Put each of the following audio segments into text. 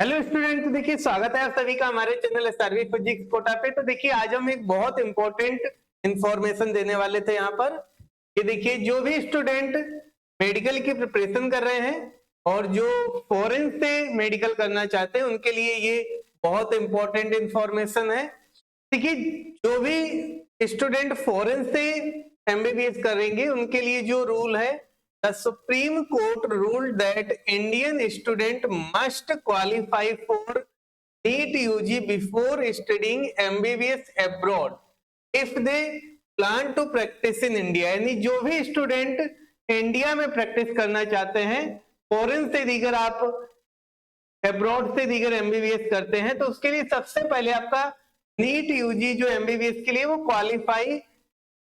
Hello student. तो देखिए स्वागत है आप सभी का हमारे चैनल एसआरवी फिजिक्स कोटा पे। तो देखिए आज हम एक बहुत इंपॉर्टेंट इंफॉर्मेशन देने वाले थे यहाँ पर कि देखिए जो भी स्टूडेंट मेडिकल की प्रिपरेशन कर रहे हैं और जो फॉरेन से मेडिकल करना चाहते हैं उनके लिए ये बहुत इंपॉर्टेंट इंफॉर्मेशन है। देखिए जो भी स्टूडेंट फॉरेन से एमबीबीएस करेंगे उनके लिए जो रूल है, The Supreme Court ruled that Indian student must qualify for NEET UG before studying MBBS abroad if they plan to practice in India। यानी जो भी स्टूडेंट इंडिया में प्रैक्टिस करना चाहते हैं, फॉरेन से दीगर आप अब्रॉड से दीगर एमबीबीएस करते हैं, तो उसके लिए सबसे पहले आपका नीट यूजी जो एमबीबीएस के लिए वो क्वालिफाई,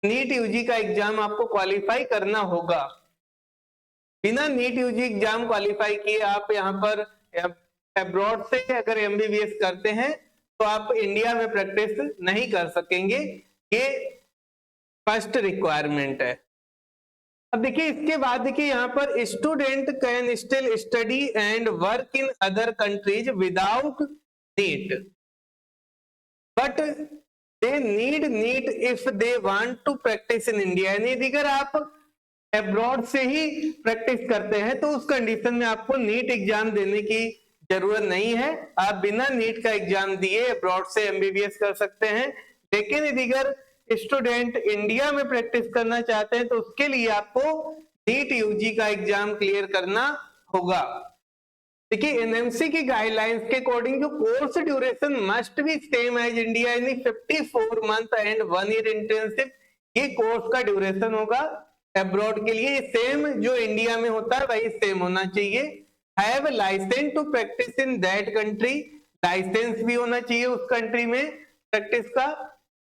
नीट यूजी का एग्जाम आपको क्वालिफाई करना होगा। बिना नीट यूजी एग्जाम क्वालिफाई किए आप यहाँ पर अब्रॉड से अगर एमबीबीएस करते हैं तो आप इंडिया में प्रैक्टिस नहीं कर सकेंगे। ये फर्स्ट रिक्वायरमेंट है। अब देखिए इसके बाद देखिए यहाँ पर student can still study and work in other countries without NEET but they need NEET if they want to practice in India. यानी अगर आप अब्रॉड से ही प्रैक्टिस करते हैं तो उस कंडीशन में आपको नीट एग्जाम देने की जरूरत नहीं है। आप बिना नीट का एग्जाम दिए अब्रॉड से एमबीबीएस कर सकते हैं। लेकिन अगर स्टूडेंट इंडिया में प्रैक्टिस करना चाहते हैं तो उसके लिए आपको नीट यूजी का एग्जाम क्लियर करना होगा। देखिए एनएमसी की गाइडलाइंस के अकॉर्डिंग जो course duration must be same as India, यानी 54 मंथ एंड 1 ईयर इंटर्नशिप, ये कोर्स का ड्यूरेशन होगा। अब्रॉड के लिए सेम जो इंडिया में होता है वही सेम होना चाहिए। Have license to practice in that country, license भी होना चाहिए उस कंट्री में प्रैक्टिस का।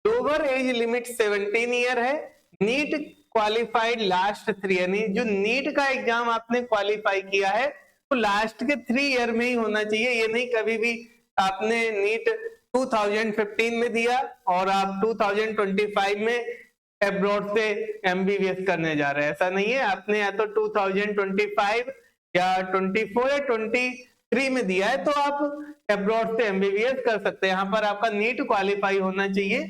लोअर एज लिमिट 17 ईयर है। नीट क्वालिफाइड लास्ट 3, यानी जो नीट का एग्जाम आपने क्वालिफाई किया है तो लास्ट के 3 ईयर में ही होना चाहिए। ये नहीं कभी भी आपने नीट 2015 में दिया और आप 2025 में अब्रॉड से एमबीबीएस करने जा रहे हैं, ऐसा नहीं है। आपने या तो 2025 या 24 या 23 में दिया है तो आप अब्रॉड से एमबीबीएस कर सकते हैं। यहाँ पर आपका नीट क्वालिफाई होना चाहिए।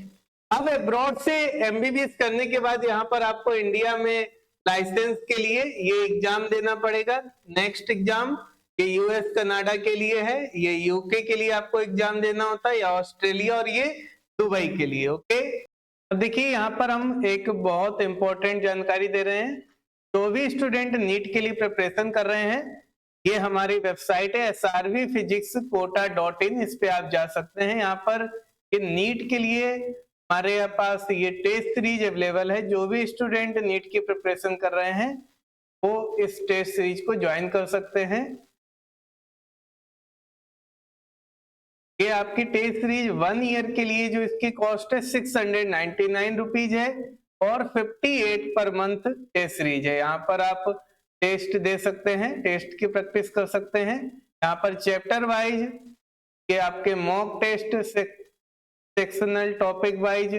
अब अब्रॉड से एमबीबीएस करने के बाद यहाँ पर आपको इंडिया में लाइसेंस के लिए ये एग्जाम देना पड़ेगा। नेक्स्ट एग्जाम ये यूएस कनाडा के लिए है, ये यूके के लिए आपको एग्जाम देना होता है, या ऑस्ट्रेलिया, और ये दुबई के लिए। ओके, अब देखिए यहाँ पर हम एक बहुत इंपॉर्टेंट जानकारी दे रहे हैं। जो भी स्टूडेंट नीट के लिए प्रिपरेशन कर रहे हैं, ये हमारी वेबसाइट है srvphysicsquota.in, इस पे आप जा सकते हैं। यहाँ पर ये नीट के लिए हमारे पास ये टेस्ट सीरीज अवेलेबल है। जो भी स्टूडेंट नीट की प्रिपरेशन कर रहे हैं वो इस टेस्ट सीरीज को ज्वाइन कर सकते हैं। ये आपकी टेस्ट सीरीज 1 ईयर के लिए जो इसकी कॉस्ट है 699 रुपीज है और 58 पर मंथ टेस्ट सीरीज है। यहाँ पर आप टेस्ट दे सकते हैं, टेस्ट की प्रैक्टिस कर सकते हैं। यहाँ पर चैप्टर वाइज ये आपके mock test, sectional topic wise,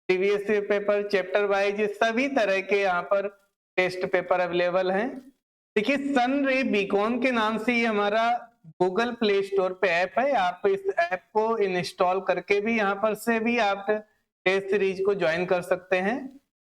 previous paper, chapter wise, सभी तरह के यहाँ पर टेस्ट पेपर अवेलेबल हैं। देखिए सन रे बीकॉन के नाम से ये हमारा गूगल प्ले स्टोर पे ऐप है। आप इस ऐप को इंस्टॉल करके भी यहाँ पर से भी आप टेस्ट सीरीज को ज्वाइन कर सकते हैं।